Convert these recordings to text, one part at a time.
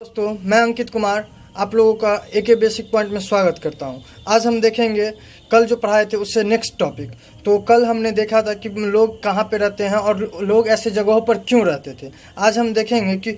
दोस्तों, मैं अंकित कुमार आप लोगों का एक बेसिक पॉइंट में स्वागत करता हूं। आज हम देखेंगे कल जो पढ़ाए थे उससे नेक्स्ट टॉपिक। तो कल हमने देखा था कि लोग कहां पे रहते हैं और लोग ऐसे जगहों पर क्यों रहते थे। आज हम देखेंगे कि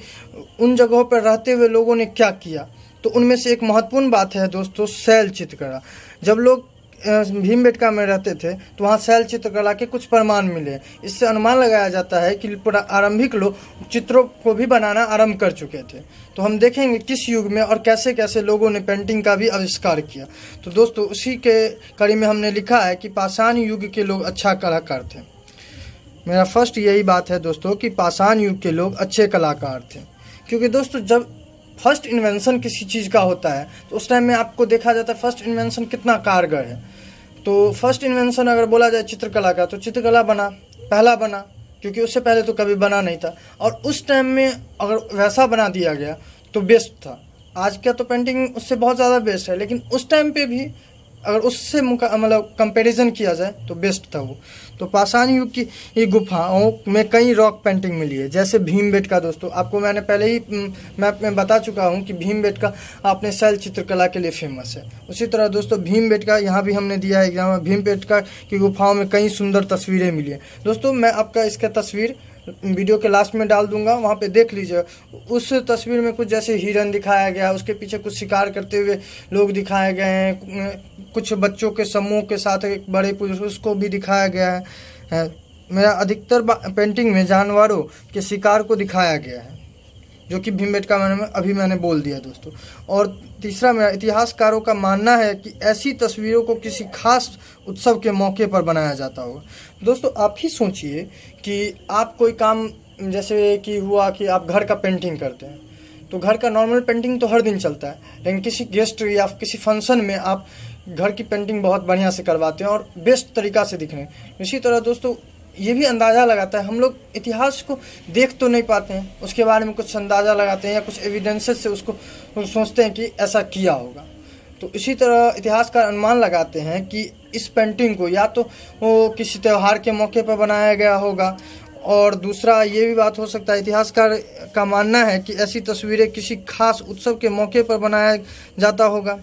उन जगहों पर रहते हुए लोगों ने क्या किया। तो उनमें से एक महत्वपूर्ण बात है दोस्तों, शैल चित्रकला। जब लोग भीमबेटका में रहते थे तो वहाँ शैल चित्रकला के कुछ प्रमाण मिले। इससे अनुमान लगाया जाता है कि आरंभिक लोग चित्रों को भी बनाना आरंभ कर चुके थे। तो हम देखेंगे किस युग में और कैसे कैसे लोगों ने पेंटिंग का भी आविष्कार किया। तो दोस्तों, उसी के कड़ी में हमने लिखा है कि पाषाण युग के लोग अच्छा कलाकार थे। मेरा फर्स्ट यही बात है दोस्तों कि पाषाण युग के लोग अच्छे कलाकार थे। क्योंकि दोस्तों, जब फर्स्ट इन्वेंशन किसी चीज़ का होता है तो उस टाइम में आपको देखा जाता है फर्स्ट इन्वेंशन कितना कारगर है। तो फर्स्ट इन्वेंशन अगर बोला जाए चित्रकला का, तो चित्रकला पहला बना, क्योंकि उससे पहले तो कभी बना नहीं था। और उस टाइम में अगर वैसा बना दिया गया तो बेस्ट था। आज का तो पेंटिंग उससे बहुत ज़्यादा बेस्ट है, लेकिन उस टाइम पे भी अगर उससे मतलब कंपैरिजन किया जाए तो बेस्ट था वो। तो पाषाण युग की ये गुफाओं में कई रॉक पेंटिंग मिली है, जैसे भीमबेटका। दोस्तों, आपको मैंने पहले ही मैप में बता चुका हूँ कि भीमबेटका अपने शैल चित्रकला के लिए फेमस है। उसी तरह दोस्तों, भीमबेटका यहाँ भी हमने दिया है एग्जाम में। भीमबेटका की गुफाओं में कई सुंदर तस्वीरें मिली है। दोस्तों, मैं आपका इसका तस्वीर वीडियो के लास्ट में डाल दूंगा, वहाँ पे देख लीजिए। उस तस्वीर में कुछ जैसे हिरन दिखाया गया, उसके पीछे कुछ शिकार करते हुए लोग दिखाए गए हैं, कुछ बच्चों के समूह के साथ एक बड़े पुरुष को भी दिखाया गया है। मेरा अधिकतर पेंटिंग में जानवरों के शिकार को दिखाया गया है, जो कि भीमबेटका अभी मैंने बोल दिया दोस्तों। और तीसरा, मेरा इतिहासकारों का मानना है कि ऐसी तस्वीरों को किसी खास उत्सव के मौके पर बनाया जाता होगा। दोस्तों, आप ही सोचिए कि आप कोई काम जैसे कि हुआ कि आप घर का पेंटिंग करते हैं, तो घर का नॉर्मल पेंटिंग तो हर दिन चलता है, लेकिन किसी गेस्ट या किसी फंक्शन में आप घर की पेंटिंग बहुत बढ़िया से करवाते हैं और बेस्ट तरीका से दिखने। इसी तरह दोस्तों, ये भी अंदाज़ा लगाता है, हम लोग इतिहास को देख तो नहीं पाते हैं, उसके बारे में कुछ अंदाज़ा लगाते हैं या कुछ एविडेंसेस से उसको सोचते हैं कि ऐसा किया होगा। तो इसी तरह इतिहासकार अनुमान लगाते हैं कि इस पेंटिंग को या तो वो किसी त्यौहार के मौके पर बनाया गया होगा, और दूसरा ये भी बात हो सकता है, इतिहासकार का मानना है कि ऐसी तस्वीरें किसी खास उत्सव के मौके पर बनाया जाता होगा।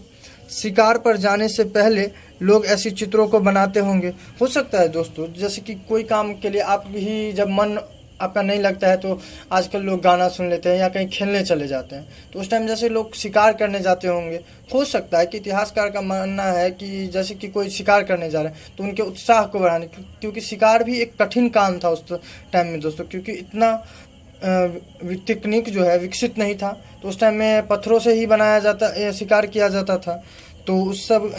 शिकार पर जाने से पहले लोग ऐसी चित्रों को बनाते होंगे। हो सकता है दोस्तों, जैसे कि कोई काम के लिए आप भी जब मन आपका नहीं लगता है तो आजकल लोग गाना सुन लेते हैं या कहीं खेलने चले जाते हैं, तो उस टाइम जैसे लोग शिकार करने जाते होंगे। हो सकता है कि इतिहासकार का मानना है कि जैसे कि कोई शिकार करने जा रहे हैं तो उनके उत्साह को बढ़ाने, क्योंकि शिकार भी एक कठिन काम था उस टाइम में दोस्तों, क्योंकि इतना तकनीक जो है विकसित नहीं था। तो उस टाइम में पत्थरों से ही बनाया जाता शिकार किया जाता था। तो उस सब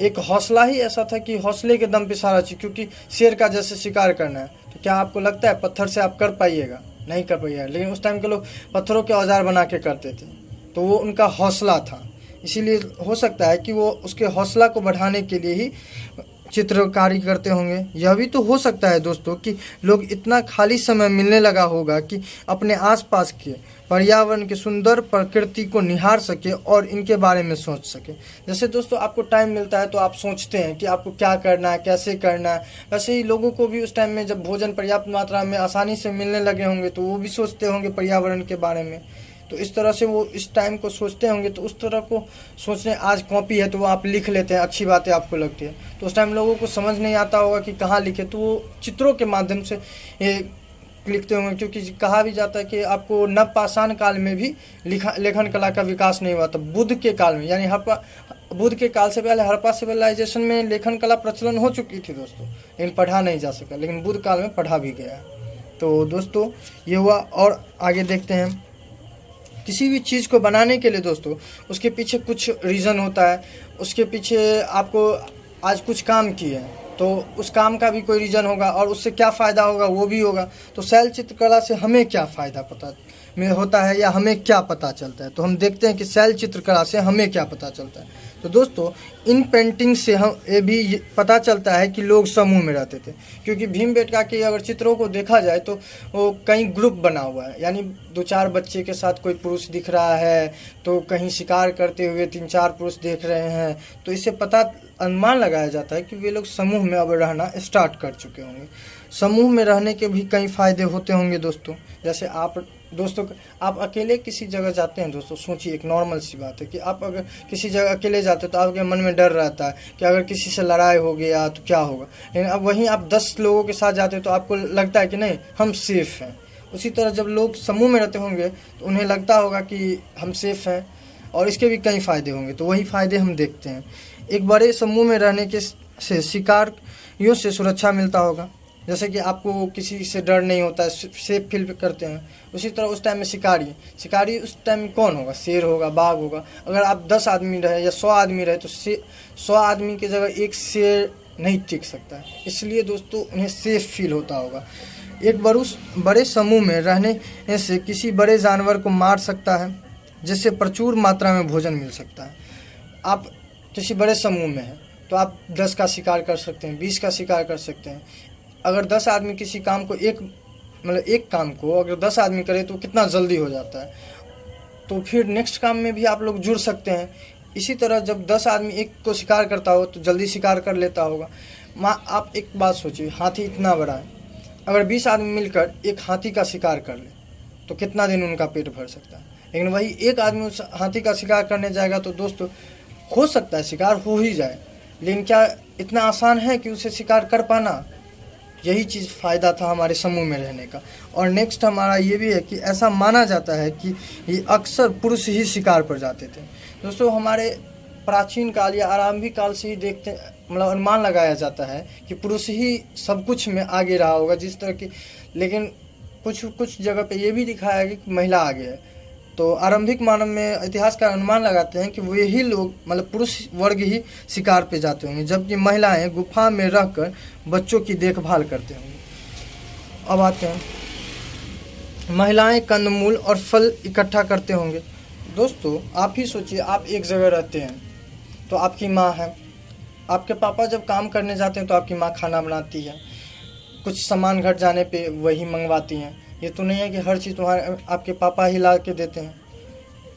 एक हौसला ही ऐसा था कि हौसले के दम पे सारा चीज़, क्योंकि शेर का जैसे शिकार करना है, तो क्या आपको लगता है पत्थर से आप कर पाइएगा? नहीं कर पाइएगा। लेकिन उस टाइम के लोग पत्थरों के औजार बना के करते थे, तो वो उनका हौसला था। इसीलिए हो सकता है कि वो उसके हौसला को बढ़ाने के लिए ही चित्रकारी करते होंगे। यह भी तो हो सकता है दोस्तों कि लोग इतना खाली समय मिलने लगा होगा कि अपने आसपास के पर्यावरण की सुंदर प्रकृति को निहार सके और इनके बारे में सोच सके। जैसे दोस्तों, आपको टाइम मिलता है तो आप सोचते हैं कि आपको क्या करना है, कैसे करना है। वैसे ही लोगों को भी उस टाइम में जब भोजन पर्याप्त मात्रा में आसानी से मिलने लगे होंगे तो वो भी सोचते होंगे पर्यावरण के बारे में। तो इस तरह से वो इस टाइम को सोचते होंगे। तो उस तरह को सोचने, आज कॉपी है तो वो आप लिख लेते हैं, अच्छी बातें आपको लगती है। तो उस टाइम लोगों को समझ नहीं आता होगा कि कहाँ लिखे, तो वो चित्रों के माध्यम से ये लिखते होंगे। क्योंकि कहा भी जाता है कि आपको नवपाषाण काल में भी लेखन कला का विकास नहीं हुआ था। बुद्ध के काल में, यानी बुद्ध के काल से पहले हड़प्पा सिविलाइजेशन में लेखन कला प्रचलन हो चुकी थी दोस्तों, लेकिन पढ़ा नहीं जा सका। लेकिन बुद्ध काल में पढ़ा भी गया। तो दोस्तों, ये हुआ। और आगे देखते हैं, किसी भी चीज़ को बनाने के लिए दोस्तों उसके पीछे कुछ रीज़न होता है। उसके पीछे आपको आज कुछ काम किए हैं तो उस काम का भी कोई रीज़न होगा, और उससे क्या फ़ायदा होगा वो भी होगा। तो शैल चित्रकला से हमें क्या फ़ायदा पता में होता है या हमें क्या पता चलता है, तो हम देखते हैं कि शैल चित्रकला से हमें क्या पता चलता है। तो दोस्तों, इन पेंटिंग से हम ये भी पता चलता है कि लोग समूह में रहते थे। क्योंकि भीमबेटका के अगर चित्रों को देखा जाए तो वो कई ग्रुप बना हुआ है, यानी 2-4 बच्चे के साथ कोई पुरुष दिख रहा है, तो कहीं शिकार करते हुए 3-4 पुरुष देख रहे हैं। तो इससे अनुमान लगाया जाता है कि वे लोग समूह में अब रहना स्टार्ट कर चुके होंगे। समूह में रहने के भी कई फ़ायदे होते होंगे दोस्तों। जैसे आप दोस्तों आप अकेले किसी जगह जाते हैं दोस्तों, सोचिए एक नॉर्मल सी बात है कि आप अगर किसी जगह अकेले जाते हैं तो आपके मन में डर रहता है कि अगर किसी से लड़ाई हो गया तो क्या होगा। लेकिन अब वहीं आप 10 लोगों के साथ जाते हैं तो आपको लगता है कि नहीं हम सेफ़ हैं। उसी तरह जब लोग समूह में रहते होंगे तो उन्हें लगता होगा कि हम सेफ़ हैं और इसके भी कई फ़ायदे होंगे। तो वही फ़ायदे हम देखते हैं। एक बड़े समूह में रहने के से शिकारियों से सुरक्षा मिलता होगा, जैसे कि आपको किसी से डर नहीं होता है, सेफ फील करते हैं। उसी तरह उस टाइम में शिकारी उस टाइम में कौन होगा? शेर होगा, बाघ होगा। अगर आप 10 आदमी रहे या 100 आदमी रहे तो 100 आदमी की जगह एक शेर नहीं टिक सकता है। इसलिए दोस्तों उन्हें सेफ फील होता होगा। एक बड़े समूह में रहने से किसी बड़े जानवर को मार सकता है, जिससे प्रचुर मात्रा में भोजन मिल सकता है। आप किसी बड़े समूह में हैं तो आप 10 का शिकार कर सकते हैं, 20 का शिकार कर सकते हैं। अगर 10 आदमी किसी काम को एक काम को अगर 10 आदमी करे तो कितना जल्दी हो जाता है, तो फिर नेक्स्ट काम में भी आप लोग जुड़ सकते हैं। इसी तरह जब 10 आदमी एक को शिकार करता हो तो जल्दी शिकार कर लेता होगा। आप एक बात सोचिए, हाथी इतना बड़ा है, अगर 20 आदमी मिलकर एक हाथी का शिकार कर ले तो कितना दिन उनका पेट भर सकता है। लेकिन वही एक आदमी उस हाथी का शिकार करने जाएगा तो दोस्तों हो सकता है शिकार हो ही जाए, लेकिन क्या इतना आसान है कि उसे शिकार कर पाना? यही चीज़ फ़ायदा था हमारे समूह में रहने का। और नेक्स्ट हमारा ये भी है कि ऐसा माना जाता है कि ये अक्सर पुरुष ही शिकार पर जाते थे। दोस्तों हमारे प्राचीन काल या आरंभिक काल से ही देखते मतलब अनुमान लगाया जाता है कि पुरुष ही सब कुछ में आगे रहा होगा जिस तरह की, लेकिन कुछ जगह पे ये भी दिखाया गया कि महिला आगे है। तो आरंभिक मानव में इतिहासकार अनुमान लगाते हैं कि वे ही लोग मतलब पुरुष वर्ग ही शिकार पे जाते होंगे, जबकि महिलाएं गुफा में रहकर बच्चों की देखभाल करते होंगे। अब आते हैं, महिलाएं कंदमूल और फल इकट्ठा करते होंगे। दोस्तों आप ही सोचिए, आप एक जगह रहते हैं तो आपकी माँ है, आपके पापा जब काम करने जाते हैं तो आपकी माँ खाना बनाती है, कुछ सामान घट जाने पे वही मंगवाती हैं। ये तो नहीं है कि हर चीज़ तुम्हारे आपके पापा ही ला के देते हैं,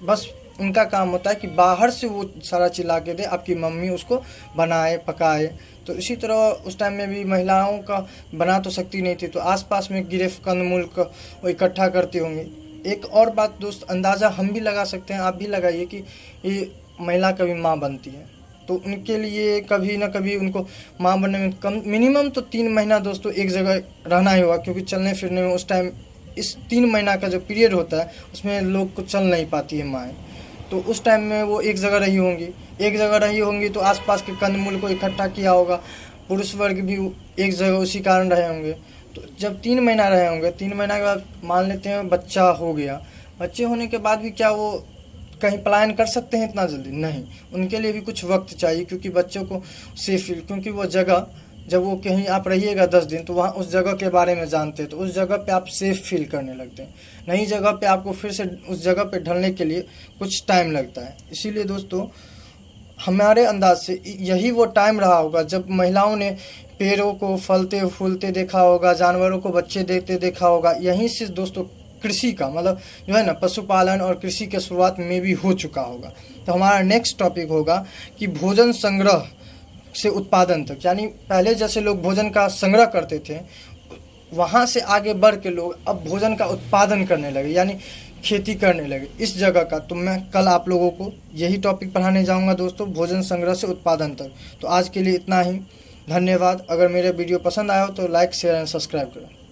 बस उनका काम होता है कि बाहर से वो सारा चीज़ ला के दे, आपकी मम्मी उसको बनाए पकाए। तो इसी तरह उस टाइम में भी महिलाओं का बना तो सकती नहीं थी, तो आसपास में गिरे कंदमूल का वो इकट्ठा करते होंगे। एक और बात दोस्त अंदाज़ा हम भी लगा सकते हैं, आप भी लगाइए कि ये महिला कभी माँ बनती है तो उनके लिए कभी ना कभी उनको माँ बनने में कम मिनिमम तो 3 महीना दोस्तों एक जगह रहना ही होगा, क्योंकि चलने फिरने में उस टाइम इस 3 महीना का जो पीरियड होता है उसमें लोग को चल नहीं पाती है माएँ। तो उस टाइम में वो एक जगह रही होंगी तो आसपास के कंदमूल को इकट्ठा किया होगा। पुरुष वर्ग भी एक जगह उसी कारण रहे होंगे। तो जब 3 महीना रहे होंगे, 3 महीना के बाद मान लेते हैं बच्चा हो गया, बच्चे होने के बाद भी क्या वो कहीं पलायन कर सकते हैं इतना जल्दी? नहीं, उनके लिए भी कुछ वक्त चाहिए, क्योंकि बच्चों को सेफ फील, क्योंकि वो जगह जब वो कहीं आप रहिएगा 10 दिन तो वहाँ उस जगह के बारे में जानते हैं, तो उस जगह पे आप सेफ फील करने लगते हैं। नई जगह पे आपको फिर से उस जगह पे ढलने के लिए कुछ टाइम लगता है। इसीलिए दोस्तों हमारे अंदाज से यही वो टाइम रहा होगा जब महिलाओं ने पेड़ों को फलते फूलते देखा होगा, जानवरों को बच्चे देते देखा होगा। यहीं से दोस्तों कृषि का मतलब जो है ना पशुपालन और कृषि के शुरुआत में भी हो चुका होगा। तो हमारा नेक्स्ट टॉपिक होगा कि भोजन संग्रह से उत्पादन तक, यानी पहले जैसे लोग भोजन का संग्रह करते थे वहाँ से आगे बढ़ के लोग अब भोजन का उत्पादन करने लगे, यानी खेती करने लगे इस जगह का। तो मैं कल आप लोगों को यही टॉपिक पढ़ाने जाऊंगा दोस्तों, भोजन संग्रह से उत्पादन तक। तो आज के लिए इतना ही, धन्यवाद। अगर मेरे वीडियो पसंद आया हो तो लाइक शेयर एंड सब्सक्राइब करें।